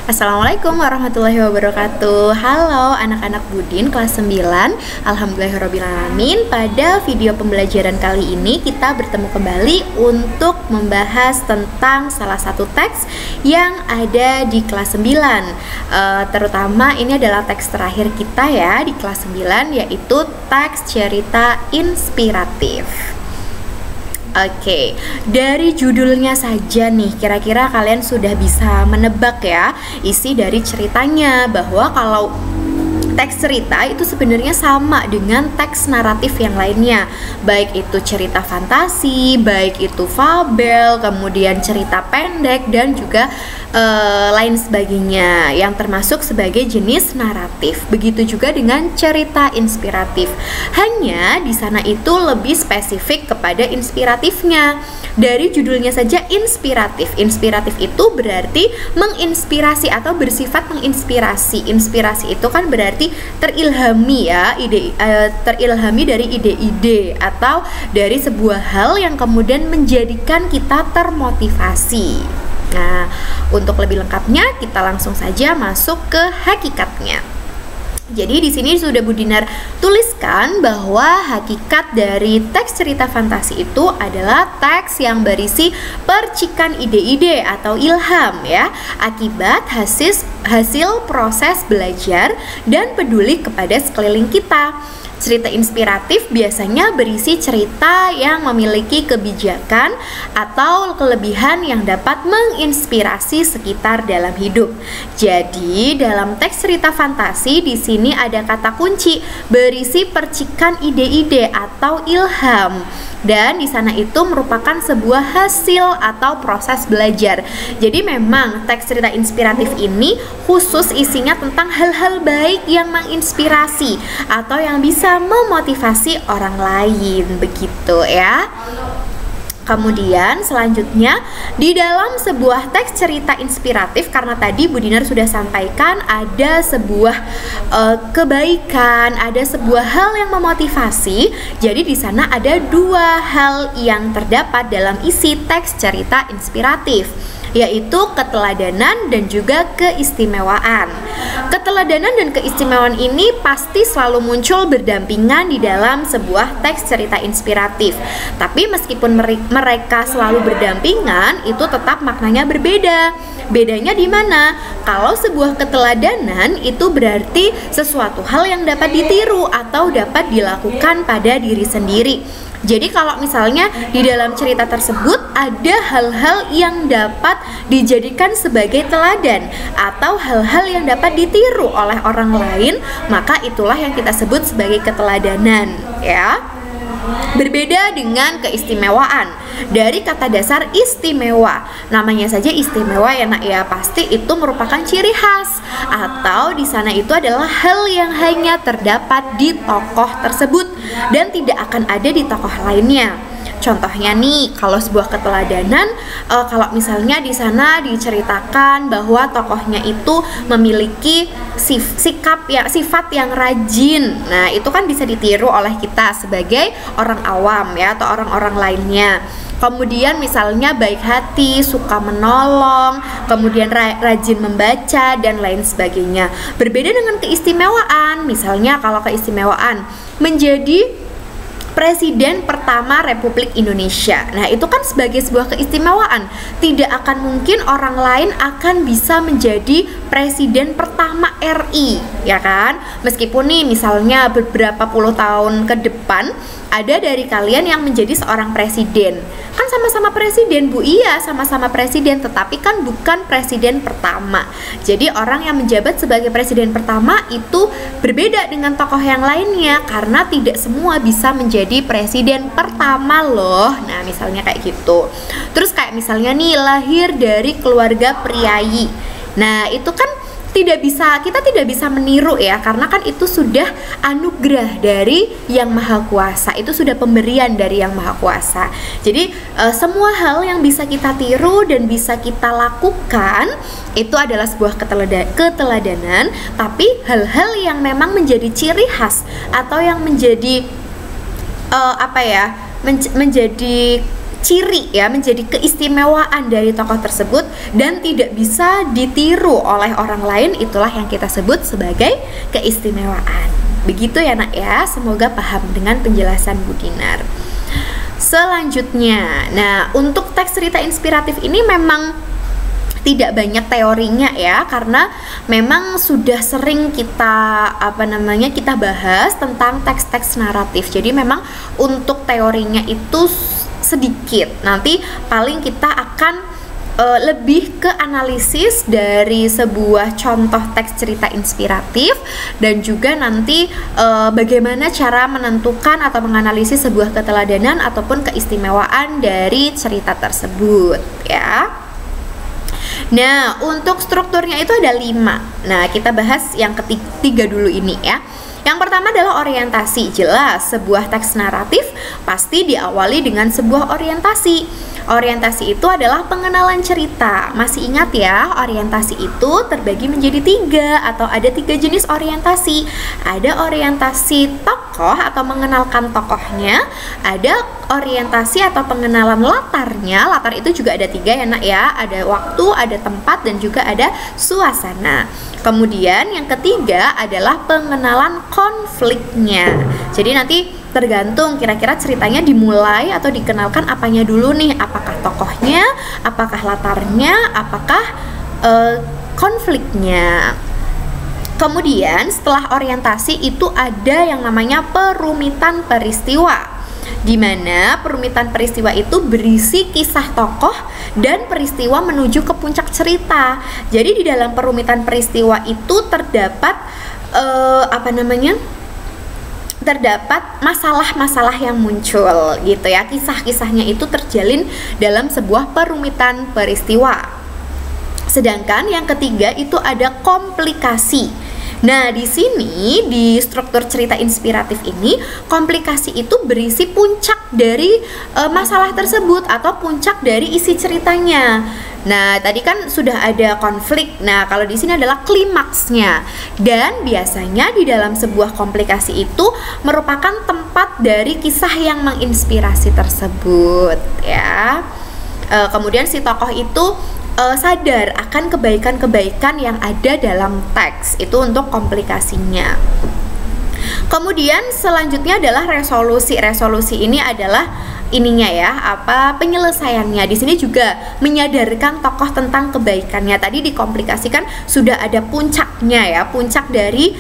Assalamualaikum warahmatullahi wabarakatuh. Halo anak-anak Budin kelas 9. Alhamdulillahirrabbilalamin. Pada video pembelajaran kali ini kita bertemu kembali untuk membahas tentang salah satu teks yang ada di kelas 9. Terutama ini adalah teks terakhir kita ya di kelas 9, yaitu teks cerita inspiratif. Oke, dari judulnya saja nih, kira-kira kalian sudah bisa menebak ya isi dari ceritanya, bahwa kalau teks cerita itu sebenarnya sama dengan teks naratif yang lainnya, baik itu cerita fantasi, baik itu fabel, kemudian cerita pendek, dan juga lain sebagainya yang termasuk sebagai jenis naratif. Begitu juga dengan cerita inspiratif. Hanya di sana itu lebih spesifik kepada inspiratifnya. Dari judulnya saja inspiratif. Inspiratif itu berarti menginspirasi atau bersifat menginspirasi. Inspirasi itu kan berarti terilhami ya, terilhami dari ide-ide atau dari sebuah hal yang kemudian menjadikan kita termotivasi. Nah, untuk lebih lengkapnya kita langsung saja masuk ke hakikatnya. Jadi di sini sudah Bu Dinar tuliskan bahwa hakikat dari teks cerita fantasi itu adalah teks yang berisi percikan ide-ide atau ilham ya, akibat hasil proses belajar dan peduli kepada sekeliling kita. Cerita inspiratif biasanya berisi cerita yang memiliki kebijakan atau kelebihan yang dapat menginspirasi sekitar dalam hidup. Jadi, dalam teks cerita fantasi di sini ada kata kunci berisi percikan ide-ide atau ilham. Dan di sana itu merupakan sebuah hasil atau proses belajar. Jadi memang teks cerita inspiratif ini khusus isinya tentang hal-hal baik yang menginspirasi atau yang bisa memotivasi orang lain, begitu ya. Kemudian selanjutnya di dalam sebuah teks cerita inspiratif, karena tadi Bu Dinar sudah sampaikan ada sebuah kebaikan, ada sebuah hal yang memotivasi. Jadi di sana ada dua hal yang terdapat dalam isi teks cerita inspiratif, yaitu keteladanan dan juga keistimewaan. Keteladanan dan keistimewaan ini pasti selalu muncul berdampingan di dalam sebuah teks cerita inspiratif. Tapi meskipun mereka selalu berdampingan, itu tetap maknanya berbeda. Bedanya di mana? Kalau sebuah keteladanan itu berarti sesuatu hal yang dapat ditiru atau dapat dilakukan pada diri sendiri. Jadi kalau misalnya di dalam cerita tersebut ada hal-hal yang dapat dijadikan sebagai teladan atau hal-hal yang dapat ditiru oleh orang lain, maka itulah yang kita sebut sebagai keteladanan ya. Berbeda dengan keistimewaan. Dari kata dasar istimewa, namanya saja istimewa ya nak ya, pasti itu merupakan ciri khas atau di sana itu adalah hal yang hanya terdapat di tokoh tersebut dan tidak akan ada di tokoh lainnya. Contohnya nih, kalau sebuah keteladanan, kalau misalnya di sana diceritakan bahwa tokohnya itu memiliki sifat yang rajin. Nah, itu kan bisa ditiru oleh kita sebagai orang awam ya, atau orang-orang lainnya. Kemudian misalnya baik hati, suka menolong, kemudian rajin membaca dan lain sebagainya. Berbeda dengan keistimewaan. Misalnya kalau keistimewaan menjadi Presiden pertama Republik Indonesia. Nah, itu kan sebagai sebuah keistimewaan. Tidak akan mungkin orang lain akan bisa menjadi presiden pertama RI, ya kan? Meskipun nih misalnya beberapa puluh tahun ke depan ada dari kalian yang menjadi seorang presiden. Kan sama-sama presiden, Bu. Iya, sama-sama presiden, tetapi kan bukan presiden pertama. Jadi orang yang menjabat sebagai presiden pertama itu berbeda dengan tokoh yang lainnya karena tidak semua bisa menjadi presiden pertama loh. Nah, misalnya kayak gitu. Terus kayak misalnya nih lahir dari keluarga priayi. Nah, itu kan kita tidak bisa meniru ya, karena kan itu sudah anugerah dari Yang Maha Kuasa, itu sudah pemberian dari Yang Maha Kuasa. Jadi semua hal yang bisa kita tiru dan bisa kita lakukan itu adalah sebuah keteladanan, tapi hal-hal yang memang menjadi ciri khas atau yang menjadi menjadi ciri ya, menjadi keistimewaan dari tokoh tersebut dan tidak bisa ditiru oleh orang lain, itulah yang kita sebut sebagai keistimewaan. Begitu ya nak ya, semoga paham dengan penjelasan Bu Dinar. Selanjutnya, nah untuk teks cerita inspiratif ini memang tidak banyak teorinya ya, karena memang sudah sering kita kita bahas tentang teks-teks naratif. Jadi memang untuk teorinya itu sedikit. Nanti paling kita akan lebih ke analisis dari sebuah contoh teks cerita inspiratif, dan juga nanti bagaimana cara menentukan atau menganalisis sebuah keteladanan ataupun keistimewaan dari cerita tersebut ya. Nah, untuk strukturnya itu ada 5. Nah, kita bahas yang ketiga dulu ini ya. Yang pertama adalah orientasi. Jelas, sebuah teks naratif pasti diawali dengan sebuah orientasi. Orientasi itu adalah pengenalan cerita. Masih ingat ya, orientasi itu terbagi menjadi 3 atau ada 3 jenis orientasi. Ada orientasi tokoh atau mengenalkan tokohnya, ada orientasi atau pengenalan latarnya. Latar itu juga ada 3 ya nak ya, ada waktu, ada tempat, dan juga ada suasana. Kemudian yang ketiga adalah pengenalan konfliknya. Jadi nanti tergantung kira-kira ceritanya dimulai atau dikenalkan apanya dulu nih, apakah tokohnya, apakah latarnya, apakah konfliknya. Kemudian setelah orientasi itu ada yang namanya perumitan peristiwa, di mana perumitan peristiwa itu berisi kisah tokoh dan peristiwa menuju ke puncak cerita. Jadi di dalam perumitan peristiwa itu terdapat terdapat masalah-masalah yang muncul gitu ya. Kisah-kisahnya itu terjalin dalam sebuah perumitan peristiwa. Sedangkan yang ketiga itu ada komplikasi. Nah, di sini di struktur cerita inspiratif ini, komplikasi itu berisi puncak dari masalah tersebut atau puncak dari isi ceritanya. Nah, tadi kan sudah ada konflik. Nah, kalau di sini adalah klimaksnya. Dan biasanya di dalam sebuah komplikasi itu merupakan tempat dari kisah yang menginspirasi tersebut, ya. Kemudian si tokoh itu sadar akan kebaikan-kebaikan yang ada dalam teks itu untuk komplikasinya. Kemudian selanjutnya adalah resolusi. Resolusi ini adalah ininya ya, penyelesaiannya. Di sini juga menyadarkan tokoh tentang kebaikannya. Tadi dikomplikasikan sudah ada puncaknya ya, puncak dari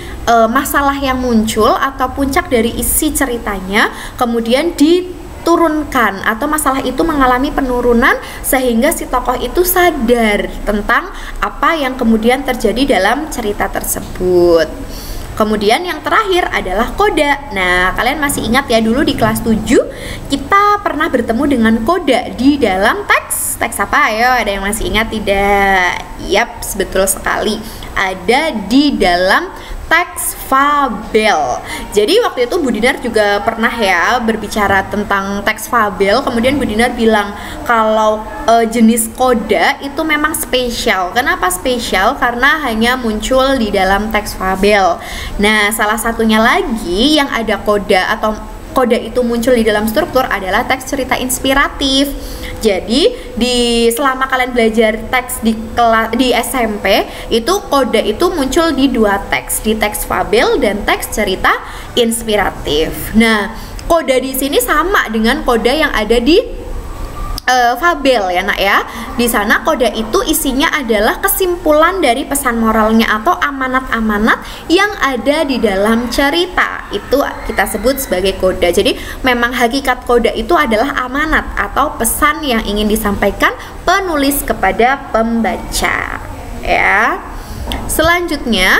masalah yang muncul atau puncak dari isi ceritanya, kemudian diturunkan atau masalah itu mengalami penurunan sehingga si tokoh itu sadar tentang apa yang kemudian terjadi dalam cerita tersebut. Kemudian yang terakhir adalah koda. Nah, kalian masih ingat ya, dulu di kelas 7 kita pernah bertemu dengan koda di dalam teks. Teks apa? Ayo, ada yang masih ingat tidak? Yap, betul sekali. Ada di dalam teks fabel. Jadi waktu itu Bu Dinar juga pernah ya berbicara tentang teks fabel. Kemudian Bu Dinar bilang kalau jenis koda itu memang spesial. Kenapa spesial? Karena hanya muncul di dalam teks fabel. Nah, salah satunya lagi yang ada koda atau koda itu muncul di dalam struktur adalah teks cerita inspiratif. Jadi selama kalian belajar teks di SMP itu koda itu muncul di 2 teks, di teks fabel dan teks cerita inspiratif. Nah, koda di sini sama dengan koda yang ada di fabel ya nak ya. Di sana koda itu isinya adalah kesimpulan dari pesan moralnya atau amanat-amanat yang ada di dalam cerita. Itu kita sebut sebagai koda. Jadi memang hakikat koda itu adalah amanat atau pesan yang ingin disampaikan penulis kepada pembaca ya. Selanjutnya,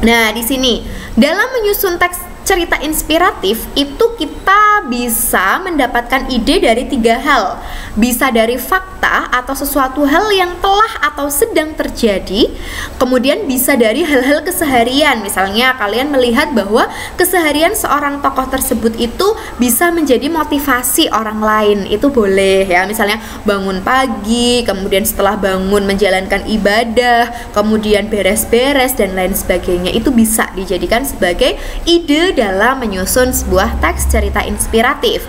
nah di sini dalam menyusun teks cerita inspiratif itu kita bisa mendapatkan ide dari 3 hal. Bisa dari fakta atau sesuatu hal yang telah atau sedang terjadi. Kemudian bisa dari hal-hal keseharian. Misalnya kalian melihat bahwa keseharian seorang tokoh tersebut itu bisa menjadi motivasi orang lain. Itu boleh ya. Misalnya bangun pagi, kemudian setelah bangun menjalankan ibadah, kemudian beres-beres dan lain sebagainya. Itu bisa dijadikan sebagai ide dalam menyusun sebuah teks cerita inspiratif.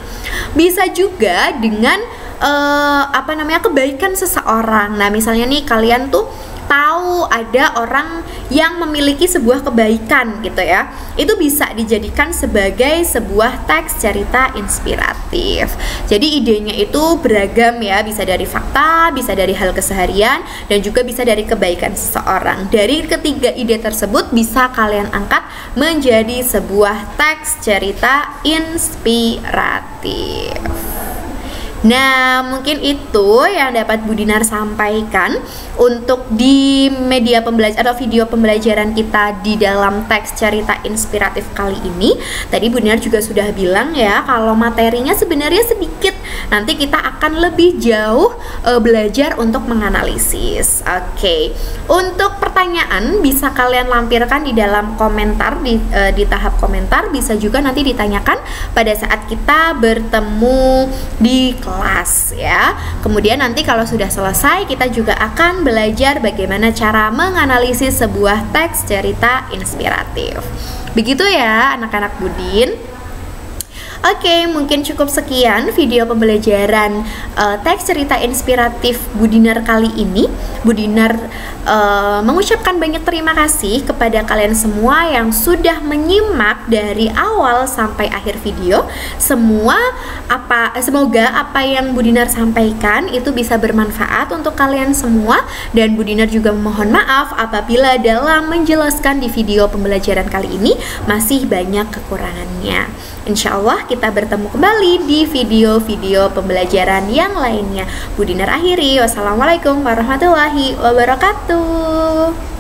Bisa juga dengan kebaikan seseorang. Nah, misalnya nih kalian tuh tahu ada orang yang memiliki sebuah kebaikan gitu ya, itu bisa dijadikan sebagai sebuah teks cerita inspiratif. Jadi idenya itu beragam ya, bisa dari fakta, bisa dari hal keseharian, dan juga bisa dari kebaikan seseorang. Dari ketiga ide tersebut bisa kalian angkat menjadi sebuah teks cerita inspiratif. Nah, mungkin itu yang dapat Bu Dinar sampaikan untuk di media pembelajaran atau video pembelajaran kita di dalam teks cerita inspiratif kali ini. Tadi Bu Dinar juga sudah bilang ya, kalau materinya sebenarnya sedikit, nanti kita akan lebih jauh belajar untuk menganalisis. Oke. Untuk pertanyaan bisa kalian lampirkan di dalam komentar di tahap komentar, bisa juga nanti ditanyakan pada saat kita bertemu di kelas ya. Kemudian nanti kalau sudah selesai kita juga akan belajar bagaimana cara menganalisis sebuah teks cerita inspiratif. Begitu ya anak-anak Budin. Oke, mungkin cukup sekian video pembelajaran teks cerita inspiratif Bu Dinar kali ini. Bu Dinar mengucapkan banyak terima kasih kepada kalian semua yang sudah menyimak dari awal sampai akhir video. Semoga apa yang Bu Dinar sampaikan itu bisa bermanfaat untuk kalian semua, dan Bu Dinar juga memohon maaf apabila dalam menjelaskan di video pembelajaran kali ini masih banyak kekurangannya. Insya Allah kita bertemu kembali di video-video pembelajaran yang lainnya. Bu Dinar akhiri. Wassalamualaikum warahmatullahi wabarakatuh.